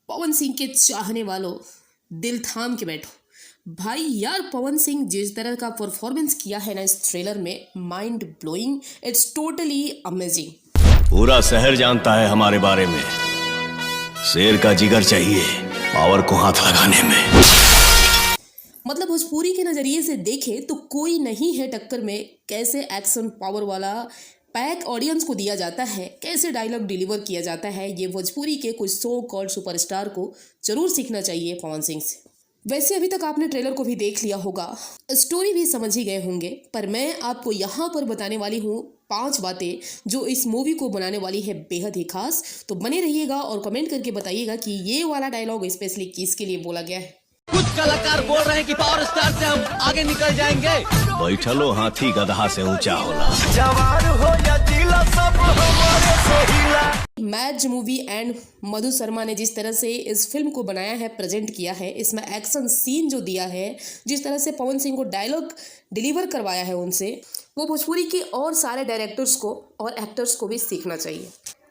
पवन सिंह के चाहने वालों, दिल थाम के बैठो भाई। यार पवन सिंह जिस तरह का परफॉर्मेंस किया है ना इस ट्रेलर में, mind blowing, it's totally amazing. पूरा शहर जानता है हमारे बारे में। शेर का जिगर चाहिए पावर को हाथ लगाने में। मतलब भोजपुरी के नज़रिए से देखे तो कोई नहीं है टक्कर में। कैसे एक्शन पावर वाला पैक ऑडियंस को दिया जाता है, कैसे डायलॉग डिलीवर किया जाता है, ये भोजपुरी के कुछ सो कॉल्ड सुपरस्टार को जरूर सीखना चाहिए पवन सिंह से। वैसे अभी तक आपने ट्रेलर को भी देख लिया होगा, स्टोरी भी समझ ही गए होंगे, पर मैं आपको यहाँ पर बताने वाली हूँ 5 बातें जो इस मूवी को बनाने वाली है बेहद ही खास। तो बने रहिएगा और कमेंट करके बताइएगा कि ये वाला डायलॉग स्पेशली किसके लिए बोला गया है। कुछ कलाकार बोल रहे हैं कि पावर स्टार से हम आगे निकल जाएंगे। बैठलो हाथी गधा से ऊंचा होला। जवान हो या जिला सब हमारे से हिला। Match movie and Madhu Sharma ने जिस तरह से इस फिल्म को बनाया है, प्रेजेंट किया है, इसमें एक्शन सीन जो दिया है, जिस तरह से पवन सिंह को डायलॉग डिलीवर करवाया है उनसे, वो भोजपुरी के और सारे डायरेक्टर्स को और एक्टर्स को भी सीखना चाहिए।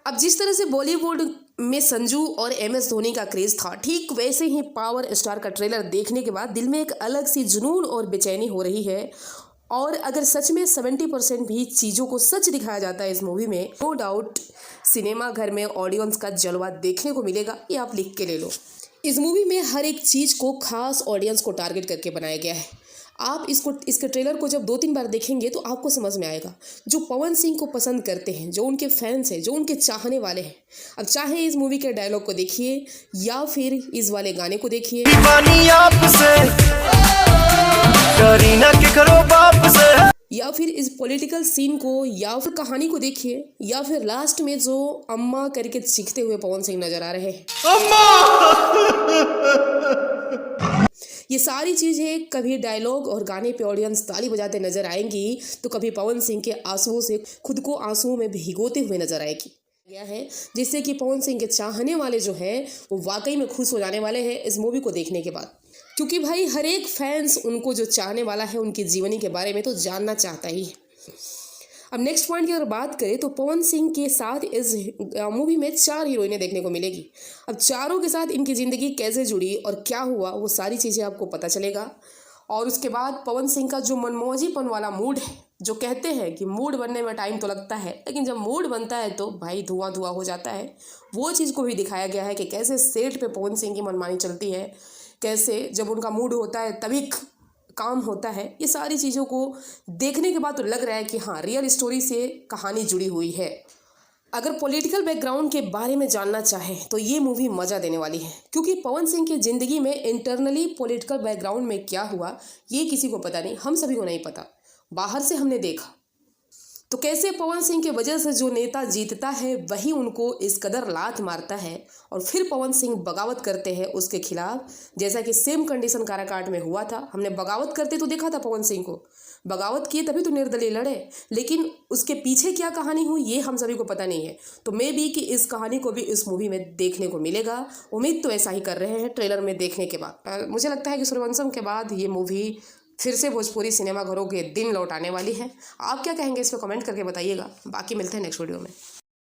अब जिस तरह से बॉलीवुड में संजू और MS धोनी का क्रेज था, ठीक वैसे ही पावर स्टार का ट्रेलर देखने के बाद दिल में एक अलग सी जुनून और बेचैनी हो रही है। और अगर सच में 70% भी चीज़ों को सच दिखाया जाता है इस मूवी में, नो डाउट सिनेमा घर में ऑडियंस का जलवा देखने को मिलेगा। ये आप लिख के ले लो। इस मूवी में हर एक चीज़ को खास ऑडियंस को टारगेट करके बनाया गया है। आप इसके ट्रेलर को जब 2-3 बार देखेंगे तो आपको समझ में आएगा। जो पवन सिंह को पसंद करते हैं, जो उनके फैंस हैं, जो उनके चाहने वाले हैं, अब चाहे इस मूवी के डायलॉग को देखिए या फिर इस वाले गाने को देखिए, या फिर इस पॉलिटिकल सीन को, या फिर कहानी को देखिए, या फिर लास्ट में जो अम्मा करके चीखते हुए पवन सिंह नजर आ रहे हैं, ये सारी चीज़ें कभी डायलॉग और गाने पे ऑडियंस ताली बजाते नजर आएंगी, तो कभी पवन सिंह के आंसुओं से खुद को आंसुओं में भिगोते हुए नजर आएगी। यह है जिससे कि पवन सिंह के चाहने वाले जो हैं वो वाकई में खुश हो जाने वाले हैं इस मूवी को देखने के बाद। क्योंकि भाई हर एक फैंस उनको जो चाहने वाला है उनकी जीवनी के बारे में तो जानना चाहता ही है। अब नेक्स्ट पॉइंट की अगर बात करें तो पवन सिंह के साथ इस मूवी में 4 हीरोइनें देखने को मिलेगी। अब चारों के साथ इनकी ज़िंदगी कैसे जुड़ी और क्या हुआ, वो सारी चीज़ें आपको पता चलेगा। और उसके बाद पवन सिंह का जो मनमौजीपन वाला मूड है, जो कहते हैं कि मूड बनने में टाइम तो लगता है, लेकिन जब मूड बनता है तो भाई धुआं धुआं हो जाता है, वो चीज़ को भी दिखाया गया है कि कैसे सेट पे पवन सिंह की मनमानी चलती है, कैसे जब उनका मूड होता है तभी काम होता है। ये सारी चीज़ों को देखने के बाद तो लग रहा है कि हाँ, रियल स्टोरी से कहानी जुड़ी हुई है। अगर पॉलिटिकल बैकग्राउंड के बारे में जानना चाहें तो ये मूवी मज़ा देने वाली है, क्योंकि पवन सिंह की ज़िंदगी में इंटरनली पॉलिटिकल बैकग्राउंड में क्या हुआ ये किसी को पता नहीं, हम सभी को नहीं पता, बाहर से हमने देखा। तो कैसे पवन सिंह की वजह से जो नेता जीतता है वही उनको इस कदर लात मारता है और फिर पवन सिंह बगावत करते हैं उसके खिलाफ, जैसा कि सेम कंडीशन काराकाट में हुआ था। हमने बगावत करते तो देखा था, पवन सिंह को बगावत किए तभी तो निर्दलीय लड़े, लेकिन उसके पीछे क्या कहानी हुई ये हम सभी को पता नहीं है। तो मे बी कि इस कहानी को भी इस मूवी में देखने को मिलेगा। उम्मीद तो ऐसा ही कर रहे हैं ट्रेलर में देखने के बाद। मुझे लगता है कि सूर्यवंशम के बाद ये मूवी फिर से भोजपुरी सिनेमा घरों के दिन लौटाने वाली है। आप क्या कहेंगे इस पर कमेंट करके बताइएगा। बाकी मिलते हैं नेक्स्ट वीडियो में।